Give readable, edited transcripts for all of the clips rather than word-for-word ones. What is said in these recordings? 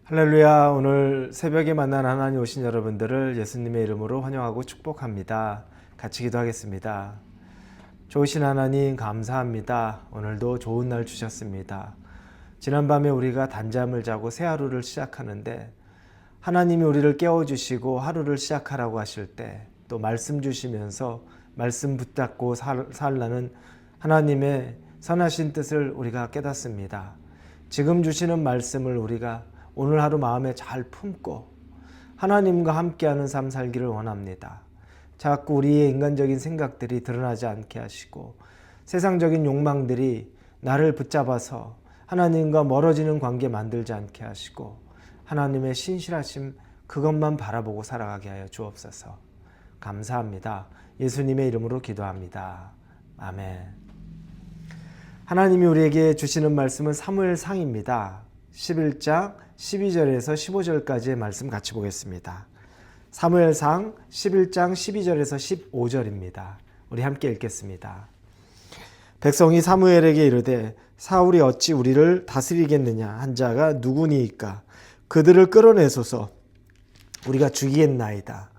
할렐루야. 오늘 새벽에 만난 하나님 오신 여러분들을 예수님의 이름으로 환영하고 축복합니다. 같이 기도하겠습니다. 좋으신 하나님 감사합니다. 오늘도 좋은 날 주셨습니다. 지난밤에 우리가 단잠을 자고 새 하루를 시작하는데 하나님이 우리를 깨워주시고 하루를 시작하라고 하실 때 또 말씀 주시면서 말씀 붙잡고 살라는 하나님의 선하신 뜻을 우리가 깨닫습니다. 지금 주시는 말씀을 우리가 오늘 하루 마음에 잘 품고 하나님과 함께하는 삶 살기를 원합니다. 자꾸 우리의 인간적인 생각들이 드러나지 않게 하시고 세상적인 욕망들이 나를 붙잡아서 하나님과 멀어지는 관계 만들지 않게 하시고 하나님의 신실하심 그것만 바라보고 살아가게 하여 주옵소서. 감사합니다. 예수님의 이름으로 기도합니다. 아멘. 하나님이 우리에게 주시는 말씀은 사무엘상입니다. 11장 12절에서 15절까지의 말씀 같이 보겠습니다. 사무엘상 11장 12절에서 15절입니다. 우리 함께 읽겠습니다. 백성이 사무엘에게 이르되 사울이 어찌 우리를 다스리겠느냐 한 자가 누구니이까 그들을 끌어내소서 우리가 죽이겠나이다.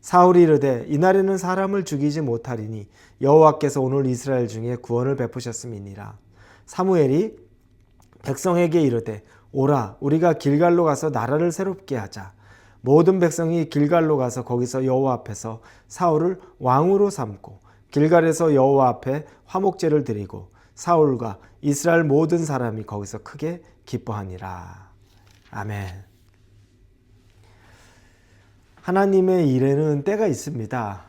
사울이 이르되 이날에는 사람을 죽이지 못하리니 여호와께서 오늘 이스라엘 중에 구원을 베푸셨음이니라. 사무엘이 백성에게 이르되 오라 우리가 길갈로 가서 나라를 새롭게 하자. 모든 백성이 길갈로 가서 거기서 여호와 앞에서 사울을 왕으로 삼고 길갈에서 여호와 앞에 화목제를 드리고 사울과 이스라엘 모든 사람이 거기서 크게 기뻐하니라. 아멘. 하나님의 일에는 때가 있습니다.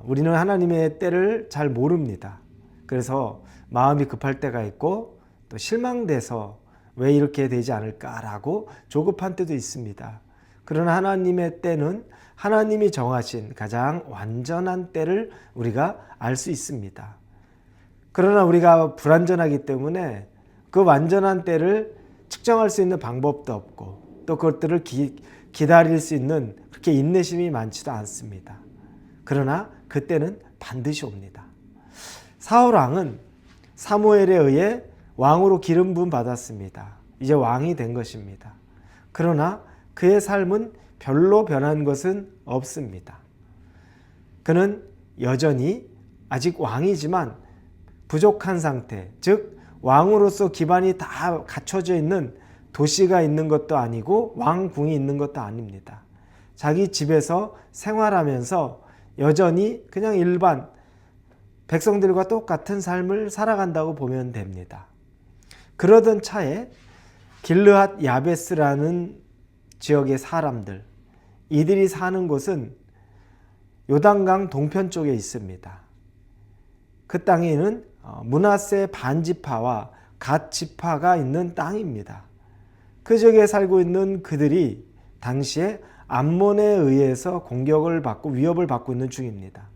우리는 하나님의 때를 잘 모릅니다. 그래서 마음이 급할 때가 있고 또 실망돼서 왜 이렇게 되지 않을까라고 조급한 때도 있습니다. 그러나 하나님의 때는 하나님이 정하신 가장 완전한 때를 우리가 알 수 있습니다. 그러나 우리가 불완전하기 때문에 그 완전한 때를 측정할 수 있는 방법도 없고 또 그것들을 기다릴 수 있는 그렇게 인내심이 많지도 않습니다. 그러나 그때는 반드시 옵니다. 사울 왕은 사무엘에 의해 왕으로 기름 부음 받았습니다. 이제 왕이 된 것입니다. 그러나 그의 삶은 별로 변한 것은 없습니다. 그는 여전히 아직 왕이지만 부족한 상태, 즉 왕으로서 기반이 다 갖춰져 있는 도시가 있는 것도 아니고 왕궁이 있는 것도 아닙니다. 자기 집에서 생활하면서 여전히 그냥 일반 백성들과 똑같은 삶을 살아간다고 보면 됩니다. 그러던 차에 길르앗 야베스라는 지역의 사람들, 이들이 사는 곳은 요단강 동편 쪽에 있습니다. 그 땅에는 므낫세 반지파와 갓 지파가 있는 땅입니다. 그 지역에 살고 있는 그들이 당시에 암몬에 의해서 공격을 받고 위협을 받고 있는 중입니다.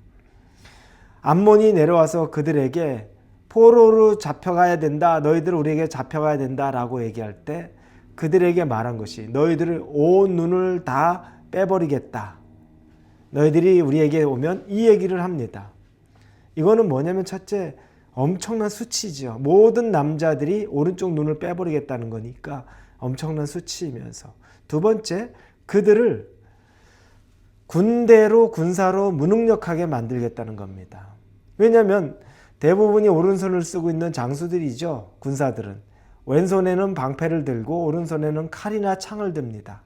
암몬이 내려와서 그들에게 포로로 잡혀가야 된다. 너희들 우리에게 잡혀가야 된다라고 얘기할 때 그들에게 말한 것이 너희들을 온 눈을 다 빼버리겠다. 너희들이 우리에게 오면 이 얘기를 합니다. 이거는 뭐냐면 첫째 엄청난 수치죠. 모든 남자들이 오른쪽 눈을 빼버리겠다는 거니까 엄청난 수치이면서 두 번째 그들을 군대로 군사로 무능력하게 만들겠다는 겁니다. 왜냐하면 대부분이 오른손을 쓰고 있는 장수들이죠. 군사들은 왼손에는 방패를 들고 오른손에는 칼이나 창을 듭니다.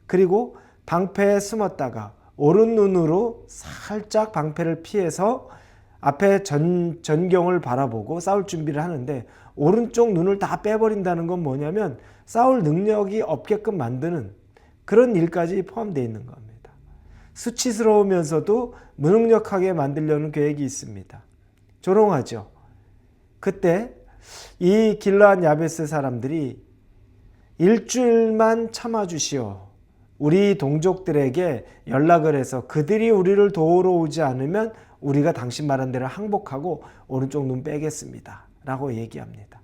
그리고 방패에 숨었다가 오른 눈으로 살짝 방패를 피해서 앞에 전경을 바라보고 싸울 준비를 하는데 오른쪽 눈을 다 빼버린다는 건 뭐냐면 싸울 능력이 없게끔 만드는 그런 일까지 포함되어 있는 겁니다. 수치스러우면서도 무능력하게 만들려는 계획이 있습니다. 조롱하죠. 그때 이 길르앗 야베스 사람들이 일주일만 참아주시오. 우리 동족들에게 연락을 해서 그들이 우리를 도우러 오지 않으면 우리가 당신 말한 대로 항복하고 오른쪽 눈 빼겠습니다. 라고 얘기합니다.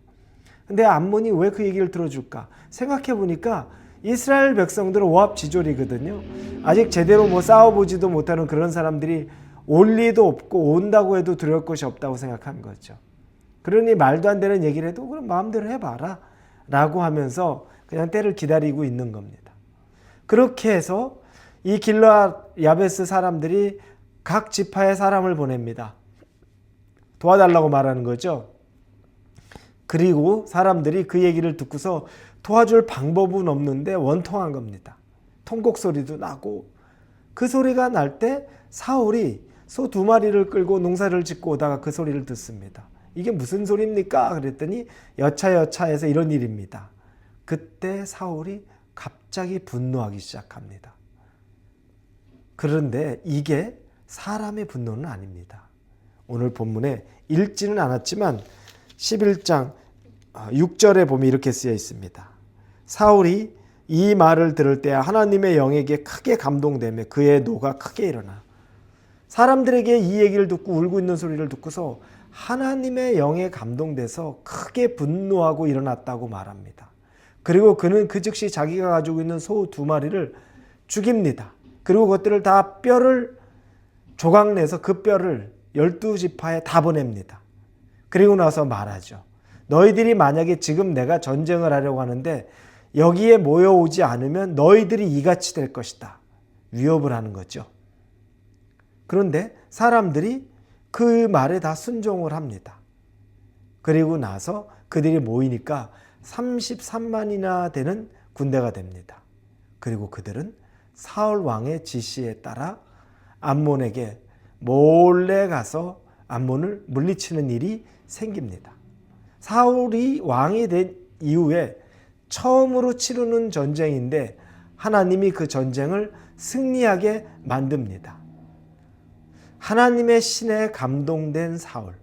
근데 암몬이 왜 그 얘기를 들어줄까? 생각해 보니까 이스라엘 백성들은 오합지졸이거든요. 아직 제대로 싸워보지도 못하는 그런 사람들이 올 리도 없고 온다고 해도 두려울 것이 없다고 생각한 거죠. 그러니 말도 안 되는 얘기를 해도 그럼 마음대로 해봐라 라고 하면서 그냥 때를 기다리고 있는 겁니다. 그렇게 해서 이 길르앗 야베스 사람들이 각 지파에 사람을 보냅니다. 도와달라고 말하는 거죠. 그리고 사람들이 그 얘기를 듣고서 도와줄 방법은 없는데 원통한 겁니다. 통곡 소리도 나고, 그 소리가 날 때 사울이 소 2마리를 끌고 농사를 짓고 오다가 그 소리를 듣습니다. 이게 무슨 소리입니까? 그랬더니 여차여차해서 이런 일입니다. 그때 사울이 갑자기 분노하기 시작합니다. 그런데 이게 사람의 분노는 아닙니다. 오늘 본문에 읽지는 않았지만 11장 6절에 보면 이렇게 쓰여 있습니다. 사울이 이 말을 들을 때 하나님의 영에게 크게 감동되며 그의 노가 크게 일어나, 사람들에게 이 얘기를 듣고 울고 있는 소리를 듣고서 하나님의 영에 감동돼서 크게 분노하고 일어났다고 말합니다. 그리고 그는 그 즉시 자기가 가지고 있는 소 2마리를 죽입니다. 그리고 그것들을 다 뼈를 조각내서 그 뼈를 12지파에 다 보냅니다. 그리고 나서 말하죠. 너희들이 만약에 지금 내가 전쟁을 하려고 하는데 여기에 모여오지 않으면 너희들이 이같이 될 것이다. 위협을 하는 거죠. 그런데 사람들이 그 말에 다 순종을 합니다. 그리고 나서 그들이 모이니까 33만이나 되는 군대가 됩니다. 그리고 그들은 사울 왕의 지시에 따라 암몬에게 몰래 가서 암몬을 물리치는 일이 생깁니다. 사울이 왕이 된 이후에 처음으로 치르는 전쟁인데 하나님이 그 전쟁을 승리하게 만듭니다. 하나님의 신에 감동된 사울,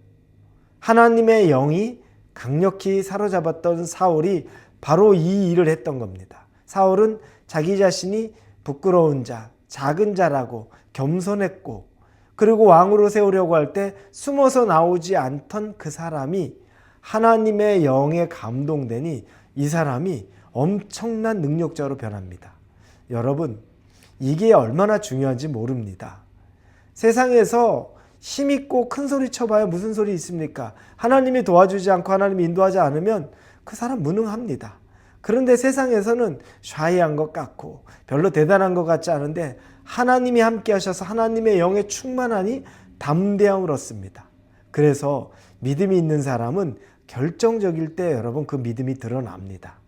하나님의 영이 강력히 사로잡았던 사울이 바로 이 일을 했던 겁니다. 사울은 자기 자신이 부끄러운 자, 작은 자라고 겸손했고, 그리고 왕으로 세우려고 할 때 숨어서 나오지 않던 그 사람이 하나님의 영에 감동되니 이 사람이 엄청난 능력자로 변합니다. 여러분, 이게 얼마나 중요한지 모릅니다. 세상에서 힘있고 큰 소리 쳐봐야 무슨 소리 있습니까? 하나님이 도와주지 않고 하나님이 인도하지 않으면 그 사람 무능합니다. 그런데 세상에서는 샤이한 것 같고 별로 대단한 것 같지 않은데 하나님이 함께 하셔서 하나님의 영에 충만하니 담대함을 얻습니다. 그래서 믿음이 있는 사람은 결정적일 때 여러분 그 믿음이 드러납니다.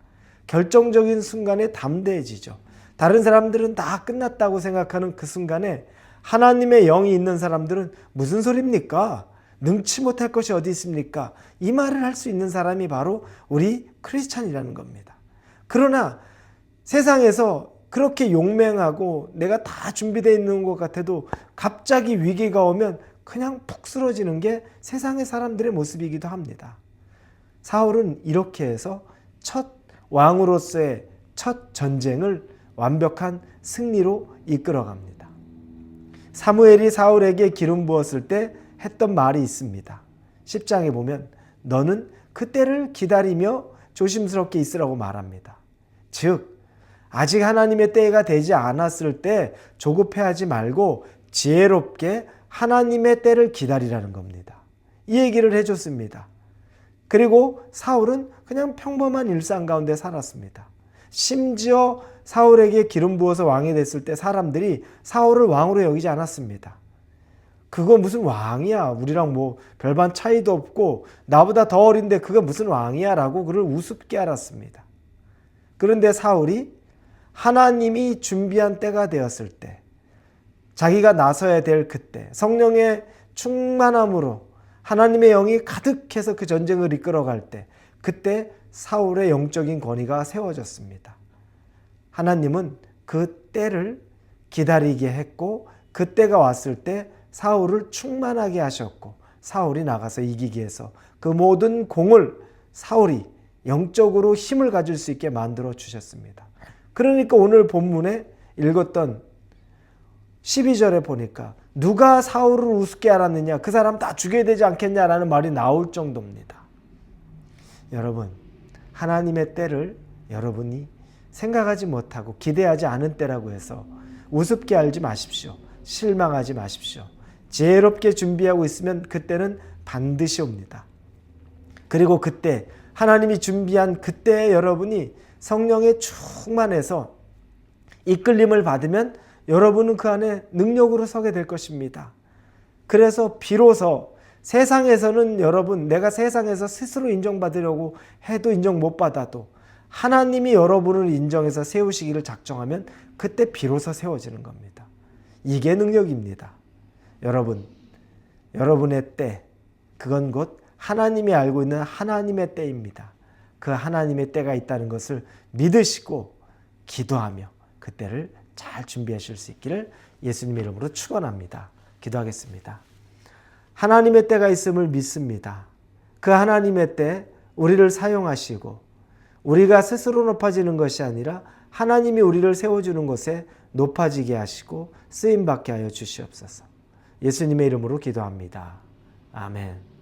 결정적인 순간에 담대해지죠. 다른 사람들은 다 끝났다고 생각하는 그 순간에 하나님의 영이 있는 사람들은 무슨 소리입니까? 능치 못할 것이 어디 있습니까? 이 말을 할 수 있는 사람이 바로 우리 크리스찬이라는 겁니다. 그러나 세상에서 그렇게 용맹하고 내가 다 준비되어 있는 것 같아도 갑자기 위기가 오면 그냥 푹 쓰러지는 게 세상의 사람들의 모습이기도 합니다. 사울은 이렇게 해서 첫 왕으로서의 첫 전쟁을 완벽한 승리로 이끌어갑니다. 사무엘이 사울에게 기름 부었을 때 했던 말이 있습니다. 10장에 보면 너는 그 때를 기다리며 조심스럽게 있으라고 말합니다. 즉 아직 하나님의 때가 되지 않았을 때 조급해하지 말고 지혜롭게 하나님의 때를 기다리라는 겁니다. 이 얘기를 해줬습니다. 그리고 사울은 그냥 평범한 일상 가운데 살았습니다. 심지어 사울에게 기름 부어서 왕이 됐을 때 사람들이 사울을 왕으로 여기지 않았습니다. 그거 무슨 왕이야, 우리랑 뭐 별반 차이도 없고 나보다 더 어린데 그거 무슨 왕이야 라고 그를 우습게 알았습니다. 그런데 사울이 하나님이 준비한 때가 되었을 때, 자기가 나서야 될 그때, 성령의 충만함으로 하나님의 영이 가득해서 그 전쟁을 이끌어갈 때, 그때 사울의 영적인 권위가 세워졌습니다. 하나님은 그 때를 기다리게 했고 그 때가 왔을 때 사울을 충만하게 하셨고 사울이 나가서 이기기 위해서 그 모든 공을 사울이 영적으로 힘을 가질 수 있게 만들어 주셨습니다. 그러니까 오늘 본문에 읽었던 12절에 보니까 누가 사울을 우습게 알았느냐, 그 사람 다 죽여야 되지 않겠냐라는 말이 나올 정도입니다. 여러분, 하나님의 때를 여러분이 생각하지 못하고 기대하지 않은 때라고 해서 우습게 알지 마십시오. 실망하지 마십시오. 지혜롭게 준비하고 있으면 그때는 반드시 옵니다. 그리고 그때 하나님이 준비한 그때에 여러분이 성령에 충만해서 이끌림을 받으면 여러분은 그 안에 능력으로 서게 될 것입니다. 그래서 비로소 세상에서는 여러분, 내가 세상에서 스스로 인정받으려고 해도 인정 못 받아도 하나님이 여러분을 인정해서 세우시기를 작정하면 그때 비로소 세워지는 겁니다. 이게 능력입니다. 여러분, 여러분의 때, 그건 곧 하나님이 알고 있는 하나님의 때입니다. 그 하나님의 때가 있다는 것을 믿으시고 기도하며 그 때를 잘 준비하실 수 있기를 예수님의 이름으로 축원합니다. 기도하겠습니다. 하나님의 때가 있음을 믿습니다. 그 하나님의 때 우리를 사용하시고 우리가 스스로 높아지는 것이 아니라 하나님이 우리를 세워주는 것에 높아지게 하시고 쓰임받게 하여 주시옵소서. 예수님의 이름으로 기도합니다. 아멘.